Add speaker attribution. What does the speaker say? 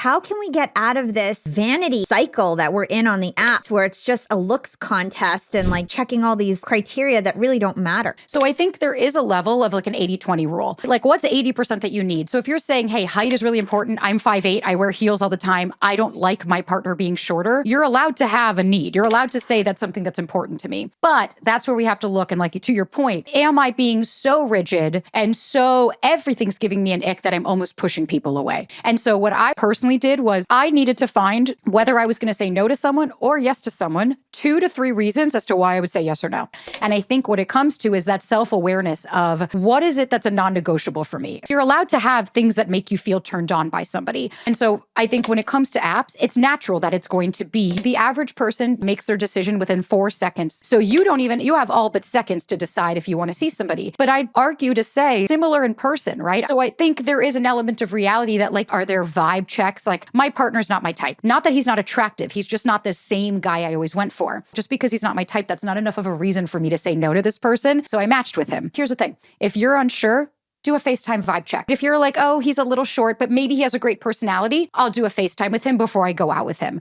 Speaker 1: How can we get out of this vanity cycle that we're in on the apps where it's just a looks contest and like checking all these criteria that really don't matter?
Speaker 2: So I think there is a level of like an 80-20 rule. Like what's 80% that you need? So if you're saying, hey, height is really important. I'm 5'8", I wear heels all the time. I don't like my partner being shorter. You're allowed to have a need. You're allowed to say that's something that's important to me. But that's where we have to look. And like to your point, am I being so rigid and so everything's giving me an ick that I'm almost pushing people away? And so what I personally did was I needed to find whether I was going to say no to someone or yes to someone, 2 to 3 reasons as to why I would say yes or no. And I think what it comes to is that self-awareness of what is it that's a non-negotiable for me? You're allowed to have things that make you feel turned on by somebody. And so I think when it comes to apps, it's natural that it's going to be the average person makes their decision within 4 seconds. So you have all but seconds to decide if you want to see somebody. But I'd argue to say similar in person, right? So I think there is an element of reality that like, are there vibe checks? Like my partner's not my type. Not that he's not attractive. He's just not the same guy I always went for. Just because he's not my type, that's not enough of a reason for me to say no to this person. So I matched with him. Here's the thing. If you're unsure, do a FaceTime vibe check. If you're like, oh, he's a little short, but maybe he has a great personality, I'll do a FaceTime with him before I go out with him.